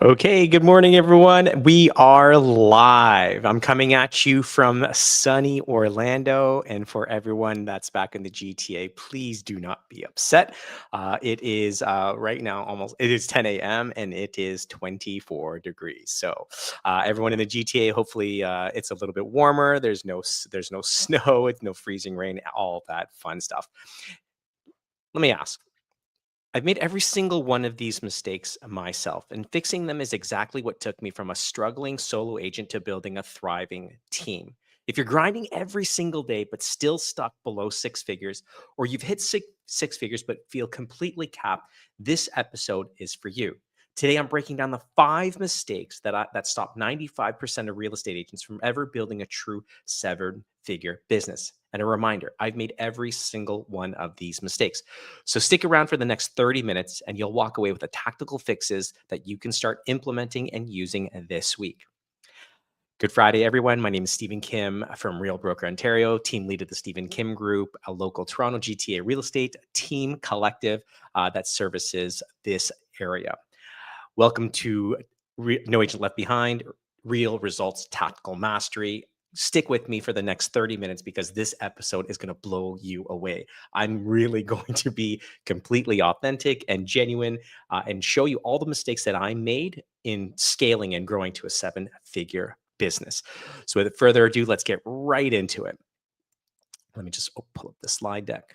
Okay, good morning, everyone. We are live. I'm coming at you from sunny Orlando. And for everyone that's back in the GTA, please do not be upset. It is right now it is 10 a.m. and it is 24 degrees. So everyone in the GTA, hopefully it's a little bit warmer. There's no snow, it's no freezing rain, all that fun stuff. Let me ask. I've made every single one of these mistakes myself, and fixing them is exactly what took me from a struggling solo agent to building a thriving team. If you're grinding every single day but still stuck below six figures, or you've hit six figures but feel completely capped, this episode is for you. Today, I'm breaking down the 5 mistakes that stop 95% of real estate agents from ever building a true seven-figure business. And a reminder, I've made every single one of these mistakes. So stick around for the next 30 minutes and you'll walk away with the tactical fixes that you can start implementing and using this week. Good Friday, everyone. My name is Stephen Kim from Real Broker Ontario, team lead of the Stephen Kim Group, a local Toronto GTA real estate team collective that services this area. Welcome to No Agent Left Behind, Real Results Tactical Mastery. Stick with me for the next 30 minutes because this episode is going to blow you away. I'm really going to be completely authentic and genuine and show you all the mistakes that I made in scaling and growing to a seven-figure business. So without further ado, let's get right into it. Let me just pull up the slide deck.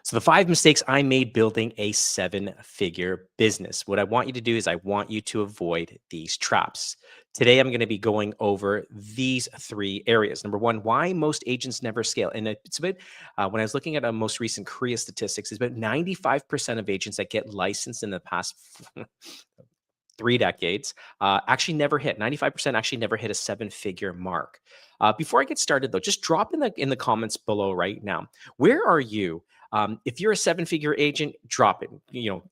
So the 5 mistakes I made building a seven-figure business. What I want you to do is I want you to avoid these traps. Today, I'm going to be going over these 3 areas. Number one, why most agents never scale. And it's about, when I was looking at a most recent Korea statistics, it's about 95% of agents that get licensed in the past 3 decades actually never hit. 95% actually never hit a seven-figure mark. Before I get started, though, just drop in the comments below right now. Where are you? If you're a seven-figure agent, drop it.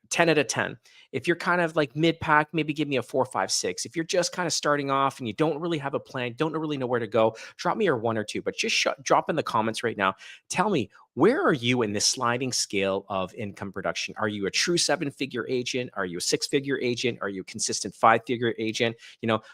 10 out of 10. If you're kind of like mid-pack, maybe give me a 4, 5, 6. If you're just kind of starting off and you don't really have a plan, don't really know where to go, drop me a 1 or 2. But just drop in the comments right now. Tell me, where are you in this sliding scale of income production? Are you a true seven-figure agent? Are you a six-figure agent? Are you a consistent five-figure agent?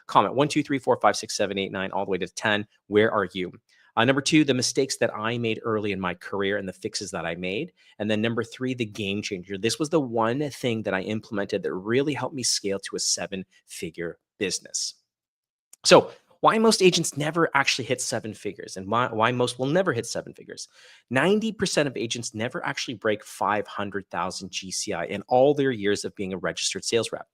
Comment 1, 2, 3, 4, 5, 6, 7, 8, 9, all the way to 10. Where are you? Number 2, the mistakes that I made early in my career and the fixes that I made. And then number 3, the game changer. This was the one thing that I implemented that really helped me scale to a seven-figure business. So why most agents never actually hit seven figures and why most will never hit seven figures. 90% of agents never actually break 500,000 GCI in all their years of being a registered sales rep.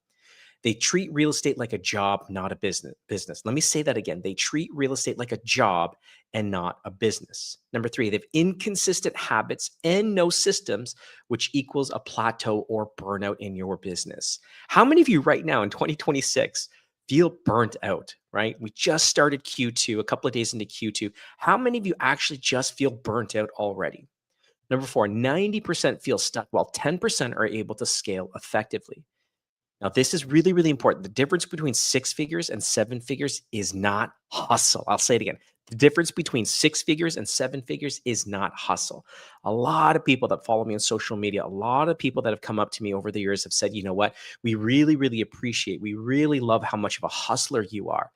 They treat real estate like a job, not a business. Let me say that again. They treat real estate like a job and not a business. Number 3, they have inconsistent habits and no systems, which equals a plateau or burnout in your business. How many of you right now in 2026 feel burnt out, right? We just started Q2, a couple of days into Q2. How many of you actually just feel burnt out already? Number 4, 90% feel stuck while 10% are able to scale effectively. Now, this is really, really important. The difference between six figures and seven figures is not hustle. I'll say it again. The difference between six figures and seven figures is not hustle. A lot of people that follow me on social media, a lot of people that have come up to me over the years have said, you know what? We really, really appreciate, we really love how much of a hustler you are.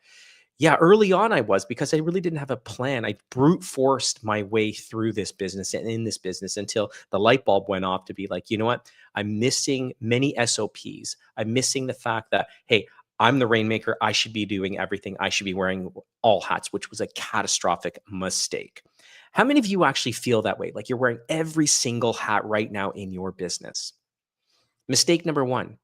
Yeah, early on I was because I really didn't have a plan. I brute forced my way through this business and in this business until the light bulb went off to be like, you know what? I'm missing many SOPs. I'm missing the fact that, hey, I'm the rainmaker. I should be doing everything. I should be wearing all hats, which was a catastrophic mistake. How many of you actually feel that way? Like you're wearing every single hat right now in your business? Mistake number 1,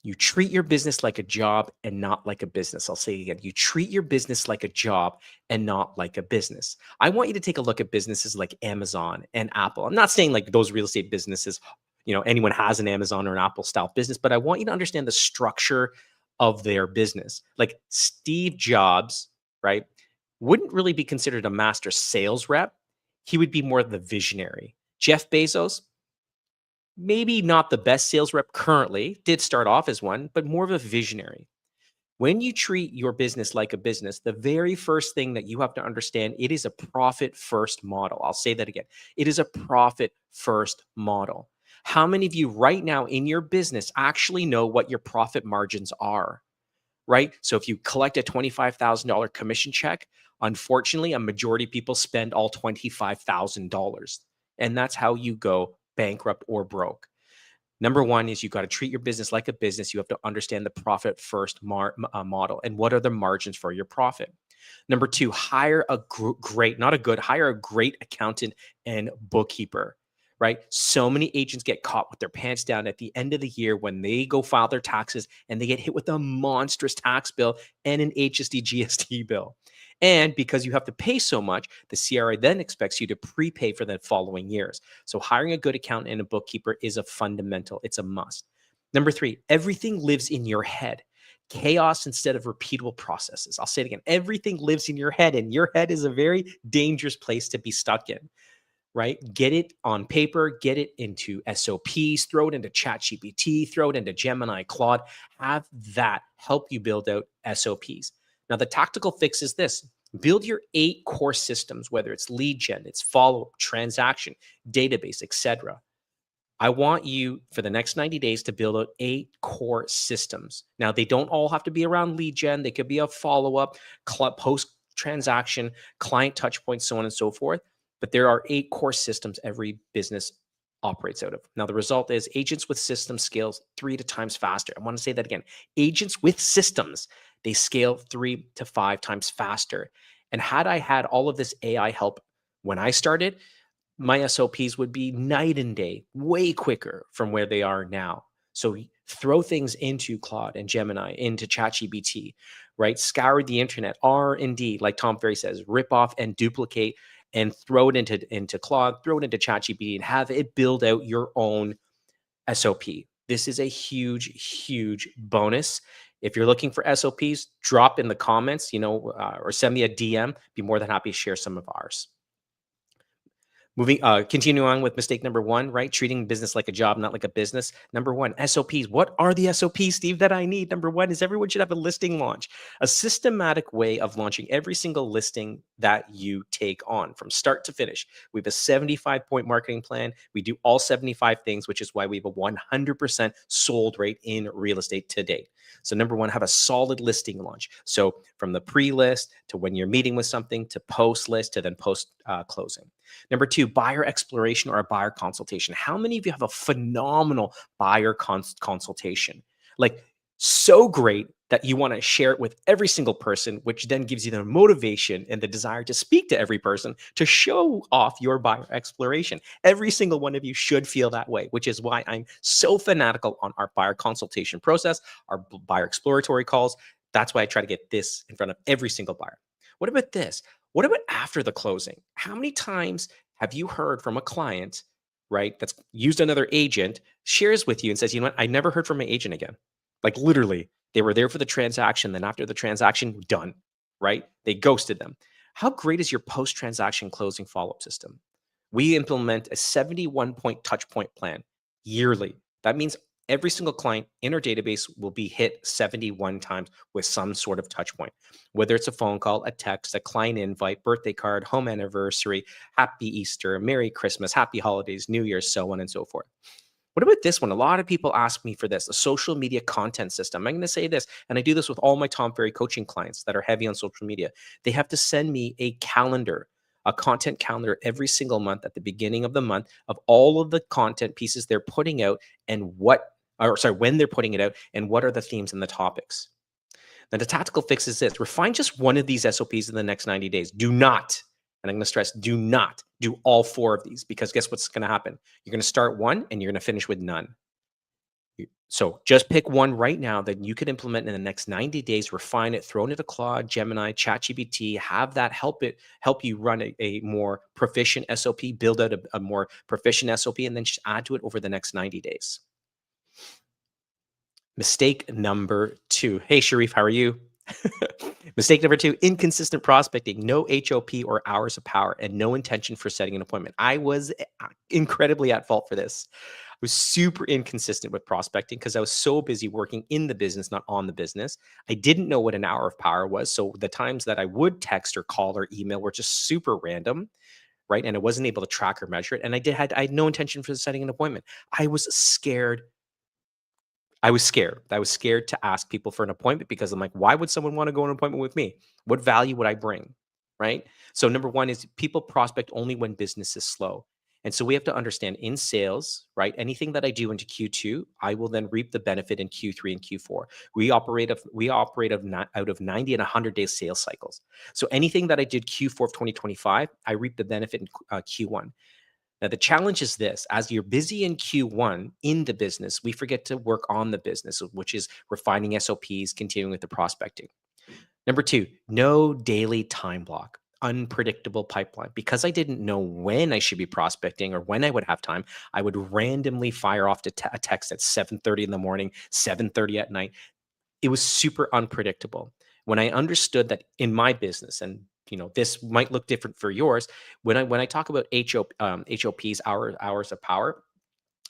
you treat your business like a job and not like a business. I'll say it again. You treat your business like a job and not like a business. I want you to take a look at businesses like Amazon and Apple. I'm not saying like those real estate businesses, anyone has an Amazon or an Apple style business, but I want you to understand the structure of their business. Like Steve Jobs, right, wouldn't really be considered a master sales rep. He would be more the visionary. Jeff Bezos, maybe not the best sales rep currently, did start off as one, but more of a visionary. When you treat your business like a business, the very first thing that you have to understand, it is a profit first model. I'll say that again. It is a profit first model. How many of you right now in your business actually know what your profit margins are? Right? So if you collect a $25,000 commission check, unfortunately, a majority of people spend all $25,000. And that's how you go bankrupt or broke. Number one is you got to treat your business like a business. You have to understand the profit first model and what are the margins for your profit. Number two, hire a great, not a good, hire a great accountant and bookkeeper, right? So many agents get caught with their pants down at the end of the year when they go file their taxes and they get hit with a monstrous tax bill and an HST GST bill. And because you have to pay so much, the CRA then expects you to prepay for the following years. So hiring a good accountant and a bookkeeper is a fundamental, it's a must. Number three, everything lives in your head. Chaos instead of repeatable processes. I'll say it again. Everything lives in your head, and your head is a very dangerous place to be stuck in, right? Get it on paper, get it into SOPs, throw it into ChatGPT, throw it into Gemini, Claude. Have that help you build out SOPs. Now, the tactical fix is this: build your 8 core systems, whether it's lead gen, it's follow up, transaction, database, etc. I want you for the next 90 days to build out 8 core systems. Now, they don't all have to be around lead gen. They could be a follow up, post transaction, client touch points, so on and so forth. But there are 8 core systems every business operates out of. Now, the result is agents with systems scales 3 to times faster. I want to say that again. Agents with systems, they scale 3 to 5 times faster. And had I had all of this AI help when I started, my SOPs would be night and day, way quicker from where they are now. So throw things into Claude and Gemini, into ChatGPT, right? Scour the internet, R&D, like Tom Ferry says, rip off and duplicate and throw it into Claude, throw it into ChatGPT and have it build out your own SOP. This is a huge, huge bonus. If you're looking for SOPs, drop in the comments, or send me a DM. Be more than happy to share some of ours. Continue on with mistake number 1, right? Treating business like a job, not like a business. Number 1, SOPs. What are the SOPs, Steve, that I need? Number 1 is everyone should have a listing launch, a systematic way of launching every single listing that you take on from start to finish. We have a 75-point marketing plan. We do all 75 things, which is why we have a 100% sold rate in real estate to date. So number 1, have a solid listing launch. So from the pre-list to when you're meeting with something to post-list to then post-closing. Number 2, buyer exploration or a buyer consultation. How many of you have a phenomenal buyer consultation? Like so great that you want to share it with every single person, which then gives you the motivation and the desire to speak to every person to show off your buyer exploration. Every single one of you should feel that way, which is why I'm so fanatical on our buyer consultation process, our buyer exploratory calls. That's why I try to get this in front of every single buyer. What about this? What about after the closing? How many times have you heard from a client, right, that's used another agent, shares with you and says, you know what, I never heard from my agent again. Like literally, they were there for the transaction. Then after the transaction, done, right? They ghosted them. How great is your post-transaction closing follow-up system? We implement a 71-point touch point plan yearly. That means every single client in our database will be hit 71 times with some sort of touch point, whether it's a phone call, a text, a client invite, birthday card, home anniversary, happy Easter, Merry Christmas, happy holidays, New Year's, so on and so forth. What about this one? A lot of people ask me for this, a social media content system. I'm going to say this, and I do this with all my Tom Ferry coaching clients that are heavy on social media. They have to send me a calendar, a content calendar every single month at the beginning of the month of all of the content pieces they're putting out and when they're putting it out and what are the themes and the topics. Now, the tactical fix is this: refine just one of these SOPs in the next 90 days. Do not, and I'm going to stress, do not do all 4 of these, because guess what's going to happen? You're going to start one and you're going to finish with none. So just pick one right now that you could implement in the next 90 days, refine it, throw it into Claude, Gemini, ChatGPT, have that help you run a more proficient SOP, build out a more proficient SOP, and then just add to it over the next 90 days. Mistake number 2. Hey, Sharif, how are you? Mistake number 2, inconsistent prospecting, no HOP or hours of power, and no intention for setting an appointment. I was incredibly at fault for this. I was super inconsistent with prospecting because I was so busy working in the business, not on the business. I didn't know what an hour of power was. So the times that I would text or call or email were just super random, right? And I wasn't able to track or measure it. And I had no intention for setting an appointment. I was scared. I was scared. I was scared to ask people for an appointment because I'm like, why would someone want to go on an appointment with me? What value would I bring? Right. So, number one is people prospect only when business is slow. And so we have to understand in sales, right? Anything that I do into Q2, I will then reap the benefit in Q3 and Q4. We operate out of 90 and 100-day sales cycles. So anything that I did Q4 of 2025, I reap the benefit in Q1. Now, the challenge is this: as you're busy in Q1 in the business, we forget to work on the business, which is refining SOPs, continuing with the prospecting. Number two, no daily time block, unpredictable pipeline. Because I didn't know when I should be prospecting or when I would have time, I would randomly fire off a text at 7:30 in the morning, 7:30 at night. It was super unpredictable. When I understood that in my business, and this might look different for yours, when I talk about HOPs, hours of power,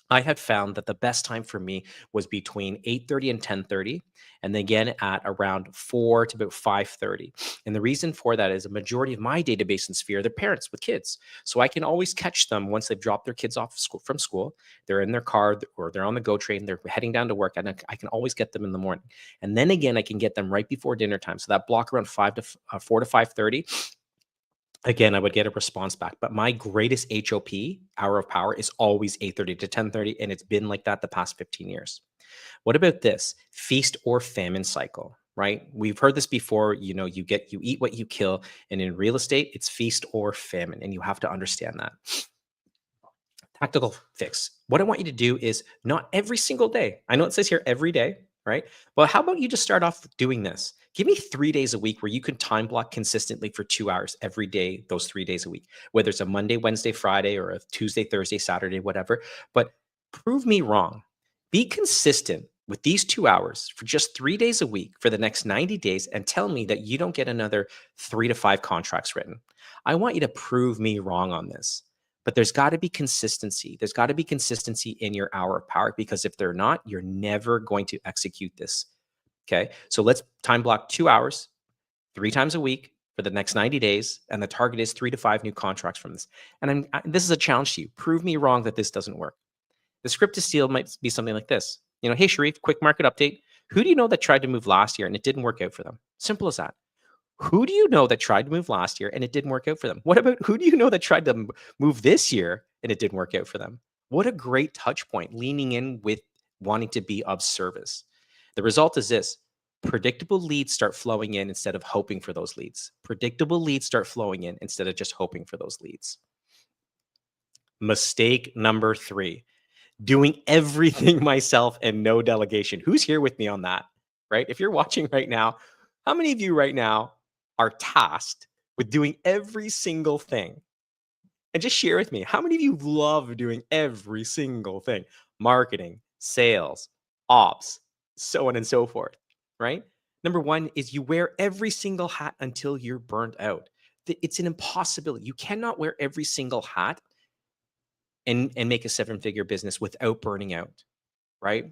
I had found that the best time for me was between 8:30 and 10:30, and then again at around 4 to about 5:30. And the reason for that is a majority of my database and sphere, they're parents with kids. So I can always catch them once they've dropped their kids off from school. They're in their car or they're on the GO train, they're heading down to work, and I can always get them in the morning. And then again, I can get them right before dinner time. So that block around 4 to 5:30, again, I would get a response back. But my greatest HOP, hour of power, is always 8:30 to 10:30, and it's been like that the past 15 years. What about this feast or famine cycle? Right? We've heard this before. You eat what you kill, and in real estate, it's feast or famine, and you have to understand that. Tactical fix. What I want you to do is not every single day. I know it says here every day, right? But how about you just start off doing this? Give me 3 days a week where you can time block consistently for 2 hours every day, those 3 days a week, whether it's a Monday, Wednesday, Friday, or a Tuesday, Thursday, Saturday, whatever. But prove me wrong. Be consistent with these 2 hours for just 3 days a week for the next 90 days and tell me that you don't get another 3 to 5 contracts written. I want you to prove me wrong on this. But there's got to be consistency. There's got to be consistency in your hour of power, because if they're not, you're never going to execute this. Okay. So let's time block 2 hours, 3 times a week for the next 90 days. And the target is 3 to 5 new contracts from this. And this is a challenge to you. Prove me wrong that this doesn't work. The script to steal might be something like this. Hey, Sharif, quick market update. Who do you know that tried to move last year and it didn't work out for them? Simple as that. Who do you know that tried to move last year and it didn't work out for them? What about who do you know that tried to move this year and it didn't work out for them? What a great touch point, leaning in with wanting to be of service. The result is this: predictable leads start flowing in instead of hoping for those leads. Predictable leads start flowing in instead of just hoping for those leads. Mistake number 3: doing everything myself and no delegation. Who's here with me on that? Right? If you're watching right now, how many of you right now are tasked with doing every single thing? And just share with me, how many of you love doing every single thing? Marketing, sales, ops, so on and so forth, right? Number one is you wear every single hat until you're burnt out. It's an impossibility. You cannot wear every single hat and make a 7-figure business without burning out, right?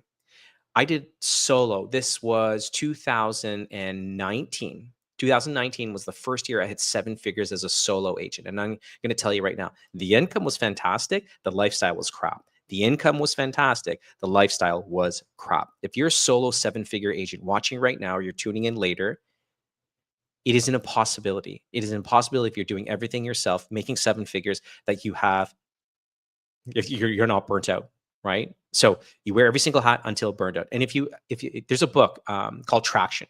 I did solo. This was 2019. 2019 was the first year I hit 7 figures as a solo agent. And I'm going to tell you right now, the income was fantastic. The lifestyle was crap. The income was fantastic. The lifestyle was crap. If you're a solo 7-figure agent watching right now, or you're tuning in later, it is an impossibility. It is an impossibility if you're doing everything yourself, making 7 figures, that if you're not burnt out, right? So you wear every single hat until burned out. And if you there's a book called Traction,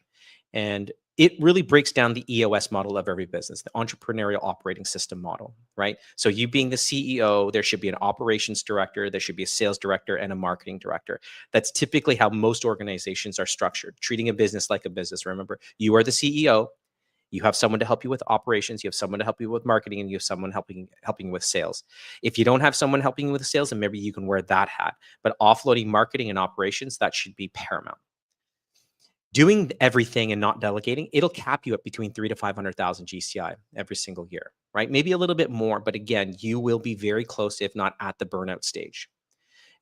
and it really breaks down the EOS model of every business, the entrepreneurial operating system model, right? So you being the CEO, there should be an operations director, there should be a sales director, and a marketing director. That's typically how most organizations are structured, treating a business like a business. Remember, you are the CEO. You have someone to help you with operations, you have someone to help you with marketing, and you have someone helping you with sales. If you don't have someone helping you with sales, then maybe you can wear that hat. But offloading marketing and operations, that should be paramount. Doing everything and not delegating, it'll cap you at between 3 to 500,000 GCI every single year, right? Maybe a little bit more, but again, you will be very close, if not at the burnout stage.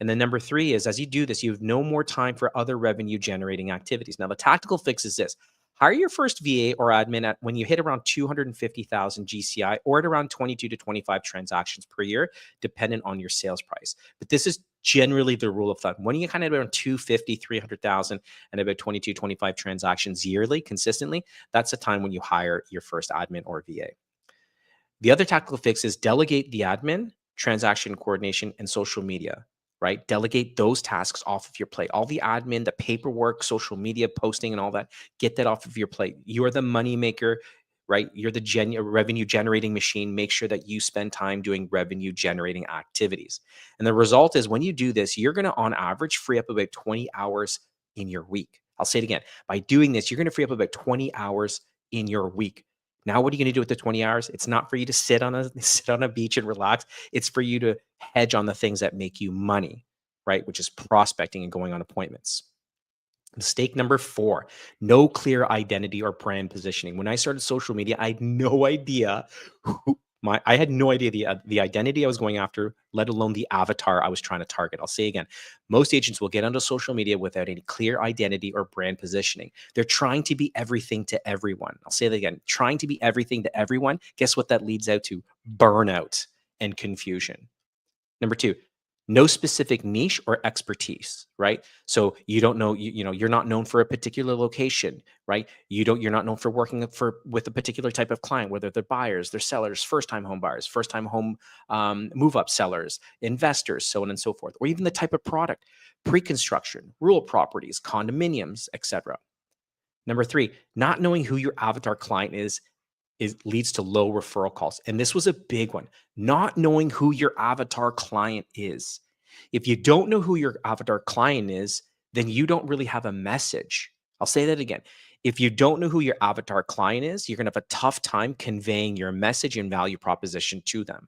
And then number 3 is, as you do this, you have no more time for other revenue generating activities. Now, the tactical fix is this: Hire your first VA or admin at when you hit around 250,000 GCI or at around 22 to 25 transactions per year, dependent on your sales price. But this is generally the rule of thumb. When you kind of around 250, 300,000 and about 22, 25 transactions yearly consistently, that's the time when you hire your first admin or VA. The other tactical fix is delegate the admin, transaction coordination, and social media, right? Delegate those tasks off of your plate. All the admin, the paperwork, social media posting, and all that, get that off of your plate. You are the money maker, right? You're the revenue generating machine. Make sure that you spend time doing revenue generating activities. And the result is when you do this, you're going to, on average, free up about 20 hours in your week. I'll say it again. By doing this, you're going to free up about 20 hours in your week. Now, what are you going to do with the 20 hours? It's not for you to sit on a beach and relax. It's for you to hedge on the things that make you money, right? Which is prospecting and going on appointments. Mistake number 4, no clear identity or brand positioning. When I started social media, I had no idea the identity I was going after, let alone the avatar I was trying to target. I'll say again, most agents will get onto social media without any clear identity or brand positioning. They're trying to be everything to everyone. I'll say that again, trying to be everything to everyone. Guess what that leads out to? Burnout and confusion. Number 2, no specific niche or expertise, right? So you don't know, you're not known for a particular location, right? You're not known for working with a particular type of client, whether they're buyers, they're sellers, first-time home buyers, first-time home move-up sellers, investors, so on and so forth, or even the type of product, pre-construction, rural properties, condominiums, etc. Number 3, not knowing who your avatar client is leads to low referral calls. And this was a big one, not knowing who your avatar client is. If you don't know who your avatar client is, then you don't really have a message. I'll say that again. If you don't know who your avatar client is, you're going to have a tough time conveying your message and value proposition to them.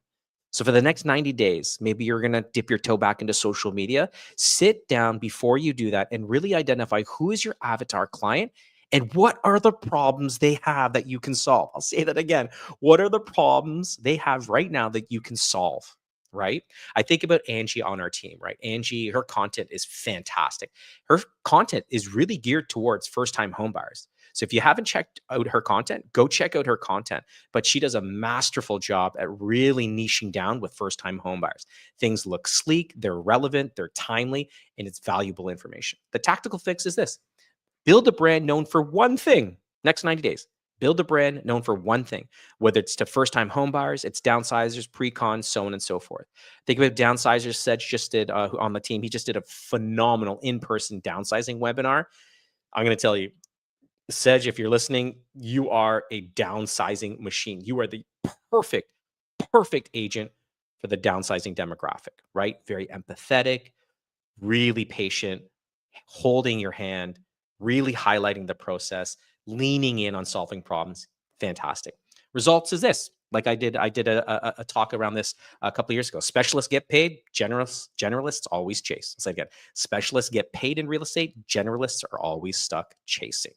So for the next 90 days, maybe you're going to dip your toe back into social media. Sit down before you do that and really identify who is your avatar client and what are the problems they have that you can solve. I'll say that again. What are the problems they have right now that you can solve? Right? I think about Angie on our team, right? Angie, her content is fantastic. Her content is really geared towards first-time homebuyers. So if you haven't checked out her content, go check out her content. But she does a masterful job at really niching down with first-time homebuyers. Things look sleek, they're relevant, they're timely, and it's valuable information. The tactical fix is this: build a brand known for one thing. Next 90 days. Build a brand known for one thing, whether it's to first-time homebuyers, it's downsizers, pre-cons, so on and so forth. Think about downsizers. Sedge just did on the team. He just did a phenomenal in-person downsizing webinar. I'm going to tell you, Sedge, if you're listening, you are a downsizing machine. You are the perfect, perfect agent for the downsizing demographic, right? Very empathetic, really patient, holding your hand, really highlighting the process, leaning in on solving problems. Fantastic. Results is this. Like I did a talk around this a couple of years ago. Specialists get paid, generalists always chase. I'll say again, specialists get paid in real estate, generalists are always stuck chasing.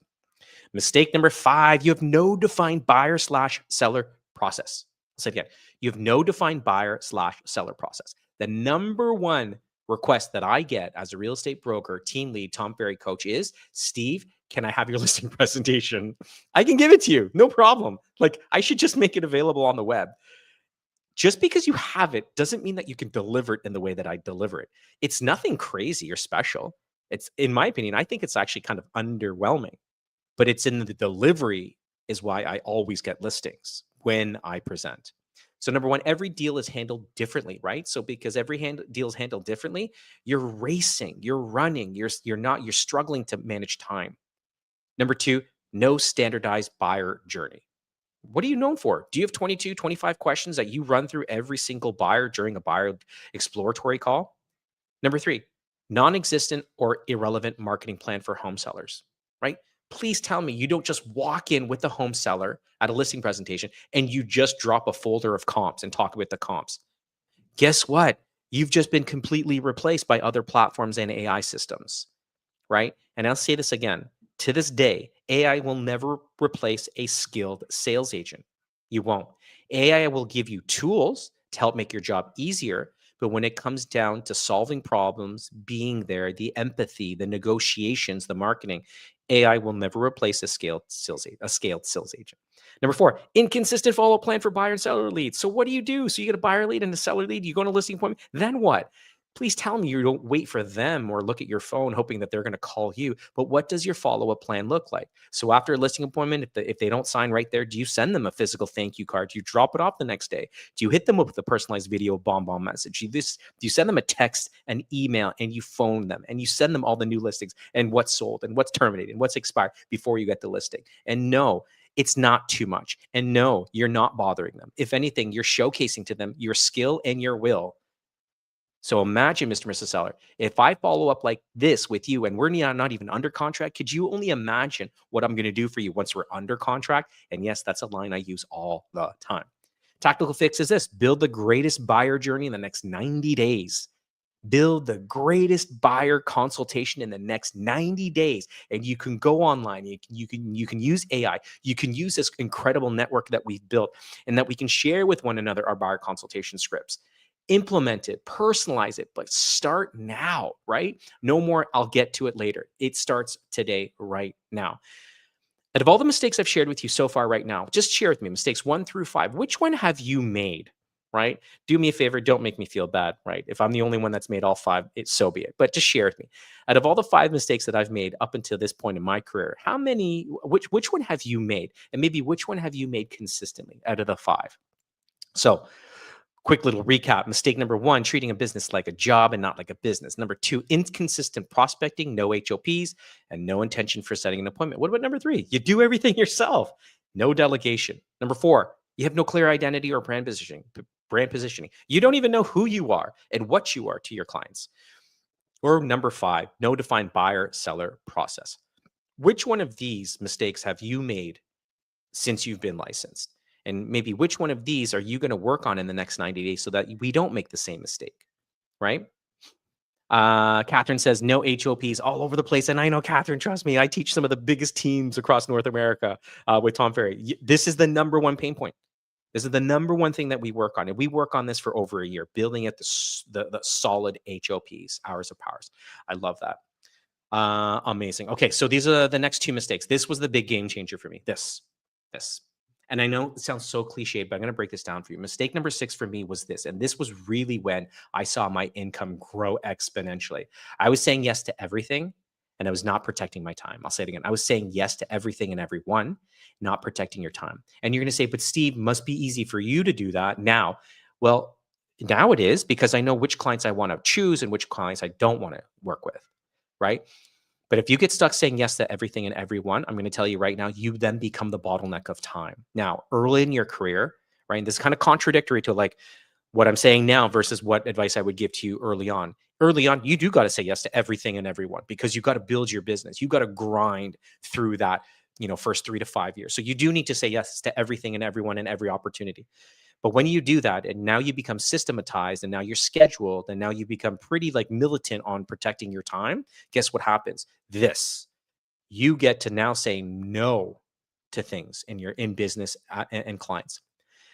Mistake number 5, you have no defined buyer/seller process. I'll say it again. You have no defined buyer/seller process. The number one request that I get as a real estate broker, team lead, Tom Ferry coach is, Steve, can I have your listing presentation? I can give it to you. No problem. Like, I should just make it available on the web. Just because you have it doesn't mean that you can deliver it in the way that I deliver it. It's nothing crazy or special. It's, in my opinion, I think it's actually kind of underwhelming, but it's in the delivery is why I always get listings when I present. So number 1, every deal is handled differently, right? So because every deal is handled differently, you're racing, you're running, you're struggling to manage time. Number 2, no standardized buyer journey. What are you known for? Do you have 22, 25 questions that you run through every single buyer during a buyer exploratory call? Number 3, non-existent or irrelevant marketing plan for home sellers, right? Please tell me you don't just walk in with the home seller at a listing presentation and you just drop a folder of comps and talk about the comps. Guess what? You've just been completely replaced by other platforms and AI systems, right? And I'll say this again. To this day, AI will never replace a skilled sales agent. You won't. AI will give you tools to help make your job easier, But when it comes down to solving problems, being there, the empathy, the negotiations, the marketing, AI will never replace a scaled sales agent. Number four, inconsistent follow-up plan for buyer and seller leads. So what do? So you get a buyer lead and a seller lead, you go on a listing appointment, then what? Please tell me you don't wait for them or look at your phone hoping that they're going to call you. But what does your follow-up plan look like? So after a listing appointment, if they don't sign right there, do you send them a physical thank you card? Do you drop it off the next day? Do you hit them up with a personalized video bomb message? Do you send them a text, an email, and you phone them and you send them all the new listings and what's sold and what's terminated and what's expired before you get the listing? And no, it's not too much. And no, you're not bothering them. If anything, you're showcasing to them your skill and your will. So imagine, Mr. Mrs. Seller, if I follow up like this with you and we're not even under contract, could you only imagine what I'm going to do for you once we're under contract? And yes, that's a line I use all the time. Tactical fix is this: build the greatest buyer journey in the next 90 days. Build the greatest buyer consultation in the next 90 days. And you can go online, you can use AI, you can use this incredible network that we've built and that we can share with one another, our buyer consultation scripts. Implement it, personalize it, but start now, right? No more, I'll get to it later. It starts today, right now. Out of all the mistakes I've shared with you so far right now, just share with me mistakes 1 through 5. Which one have you made, right? Do me a favor, don't make me feel bad, right? If I'm the only one that's made all 5, so be it. But just share with me. Out of all the 5 mistakes that I've made up until this point in my career, which one have you made? And maybe which one have you made consistently out of the 5? So, quick little recap. Mistake number 1, treating a business like a job and not like a business. Number 2, inconsistent prospecting, no HOPs, and no intention for setting an appointment. What about number 3? You do everything yourself, no delegation. Number 4, you have no clear identity or brand positioning. You don't even know who you are and what you are to your clients. Or number 5, no defined buyer-seller process. Which one of these mistakes have you made since you've been licensed? And maybe which one of these are you going to work on in the next 90 days so that we don't make the same mistake, right? Catherine says no HOPs all over the place. And I know, Catherine, trust me, I teach some of the biggest teams across North America with Tom Ferry. This is the number one pain point. This is the number one thing that we work on. And we work on this for over a year, building at the solid HOPs, hours of powers. I love that. Amazing. Okay, so these are the next 2 mistakes. This was the big game changer for me. This. And I know it sounds so cliched, but I'm going to break this down for you. Mistake number 6 for me was this. And this was really when I saw my income grow exponentially. I was saying yes to everything and I was not protecting my time. I'll say it again. I was saying yes to everything and everyone, not protecting your time. And you're going to say, but Steve, must be easy for you to do that now. Well, now it is, because I know which clients I want to choose and which clients I don't want to work with, right? But if you get stuck saying yes to everything and everyone, I'm going to tell you right now, you then become the bottleneck of time. Now, early in your career, right? And this is kind of contradictory to like what I'm saying now versus what advice I would give to you early on. Early on, you do got to say yes to everything and everyone because you got to build your business. You got to grind through that, first 3 to 5 years. So you do need to say yes to everything and everyone and every opportunity. But when you do that, and now you become systematized, and now you're scheduled, and now you become pretty like militant on protecting your time, guess what happens? You get to now say no to things in business and clients.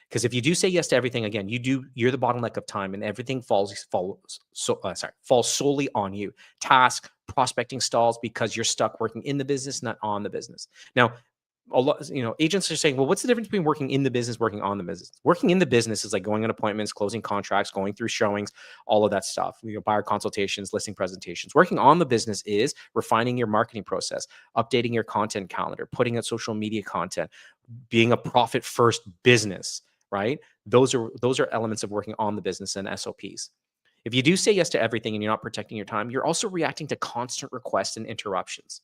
Because if you do say yes to everything, again, you're the bottleneck of time, and everything falls solely on you. Task, prospecting stalls because you're stuck working in the business, not on the business. Now, a lot, agents are saying, well, what's the difference between working in the business, working on the business? Working in the business is like going on appointments, closing contracts, going through showings, all of that stuff, buyer consultations, listing presentations. Working on the business is refining your marketing process, updating your content calendar, putting out social media content, being a profit first business, right? Those are elements of working on the business and SOPs. If you do say yes to everything and you're not protecting your time, you're also reacting to constant requests and interruptions.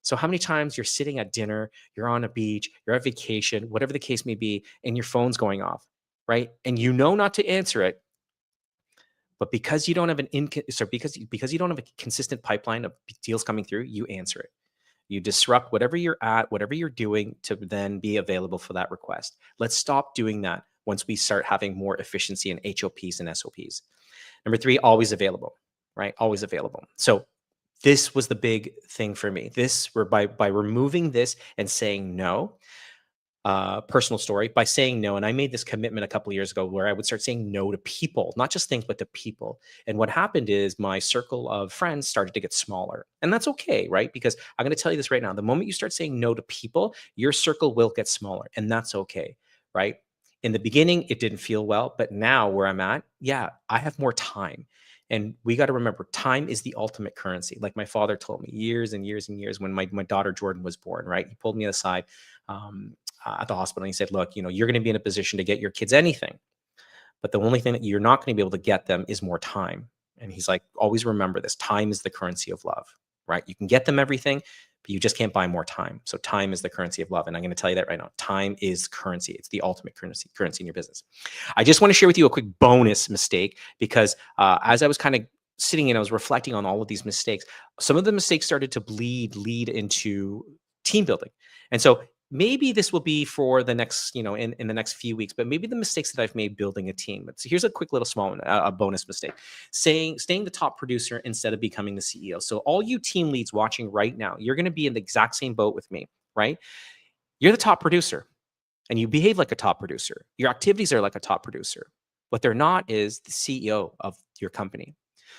So how many times you're sitting at dinner, you're on a beach, you're at vacation, whatever the case may be, and your phone's going off, right? And you know not to answer it, but because you don't have because you don't have a consistent pipeline of deals coming through, you answer it. You disrupt whatever you're at, whatever you're doing to then be available for that request. Let's stop doing that once we start having more efficiency in HOPs and SOPs. Number 3, always available, right? Always available. So this was the big thing for me. By removing this and saying no, personal story by saying no. And I made this commitment a couple of years ago where I would start saying no to people, not just things, but to people. And what happened is my circle of friends started to get smaller. And that's okay, right? Because I'm going to tell you this right now. The moment you start saying no to people, your circle will get smaller. And that's okay, right? In the beginning, it didn't feel well. But now where I'm at, yeah, I have more time. And we got to remember, time is the ultimate currency. Like my father told me years and years and years when my daughter Jordan was born, right? He pulled me aside. At the hospital. And he said, look, you're going to be in a position to get your kids anything, but the only thing that you're not going to be able to get them is more time. And he's like, always remember this: time is the currency of love, right? You can get them everything, but you just can't buy more time. So time is the currency of love. And I'm going to tell you that right now. Time is currency. It's the ultimate currency in your business. I just want to share with you a quick bonus mistake because as I was kind of sitting and I was reflecting on all of these mistakes, some of the mistakes started to lead into team building. And so maybe this will be for the next, in the next few weeks, but maybe the mistakes that I've made building a team. So here's a quick little small one, a bonus mistake: staying the top producer instead of becoming the CEO. So all you team leads watching right now, you're going to be in the exact same boat with me, right? You're the top producer and you behave like a top producer. Your activities are like a top producer. What they're not is the CEO of your company.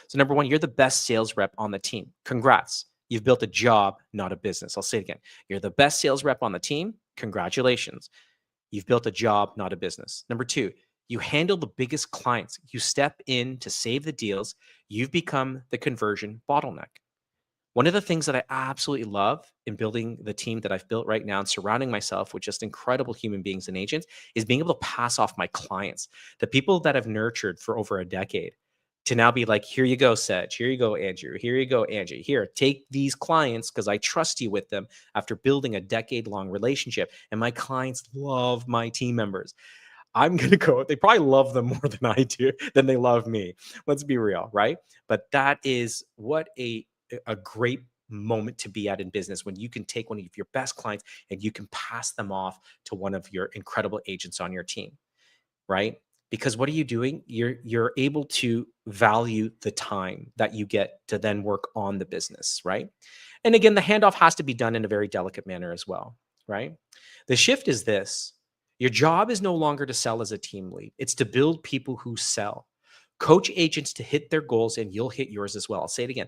So number one, you're the best sales rep on the team. Congrats. You've built a job, not a business. I'll say it again. You're the best sales rep on the team. Congratulations. You've built a job, not a business. Number two, you handle the biggest clients. You step in to save the deals. You've become the conversion bottleneck. One of the things that I absolutely love in building the team that I've built right now and surrounding myself with just incredible human beings and agents is being able to pass off my clients, the people that I've nurtured for over a decade, to now be like, here you go, Sedge. Here you go, Andrew. Here you go, Angie. Here, take these clients because I trust you with them after building a decade-long relationship. And my clients love my team members. I'm going to go, they probably love them more than I do, than they love me. Let's be real, right? But that is what a great moment to be at in business, when you can take one of your best clients and you can pass them off to one of your incredible agents on your team, right? Because what are you doing? You're able to value the time that you get to then work on the business, right? And again, the handoff has to be done in a very delicate manner as well, right? The shift is this: your job is no longer to sell as a team lead. It's to build people who sell. Coach agents to hit their goals and you'll hit yours as well. I'll say it again.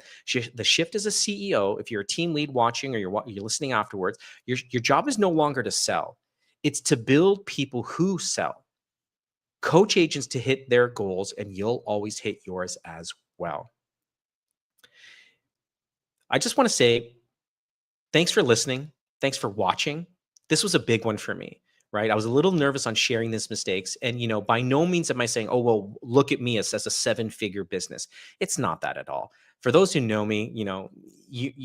The shift as a CEO, if you're a team lead watching or you're listening afterwards, your job is no longer to sell. It's to build people who sell. Coach agents to hit their goals and you'll always hit yours as well. I just want to say thanks for listening. Thanks for watching. This was a big one for me, right? I was a little nervous on sharing these mistakes. And, by no means am I saying, oh, well, look at me as a 7-figure business. It's not that at all. For those who know me, you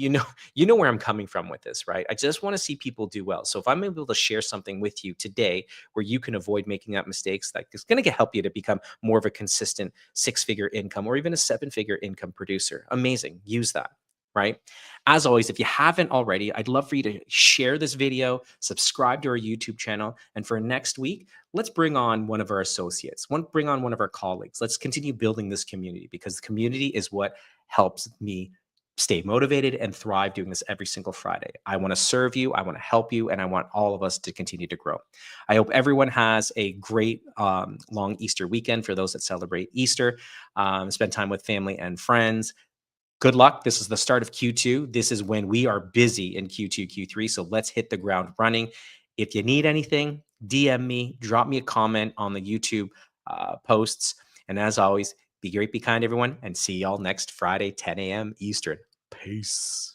know where I'm coming from with this, right? I just want to see people do well. So if I'm able to share something with you today where you can avoid making that mistakes, that is going to help you to become more of a consistent 6-figure income or even a 7-figure income producer. Amazing. Use that. Right? As always, if you haven't already, I'd love for you to share this video, subscribe to our YouTube channel. And for next week, let's bring on one of our associates, bring on one of our colleagues. Let's continue building this community, because the community is what helps me stay motivated and thrive doing this every single Friday. I want to serve you, I want to help you, and I want all of us to continue to grow. I hope everyone has a great long Easter weekend for those that celebrate Easter. Spend time with family and friends. Good luck. This is the start of Q2. This is when we are busy in Q2, Q3. So let's hit the ground running. If you need anything, DM me, drop me a comment on the YouTube posts. And as always, be great, be kind, everyone, and see y'all next Friday, 10 a.m. Eastern. Peace.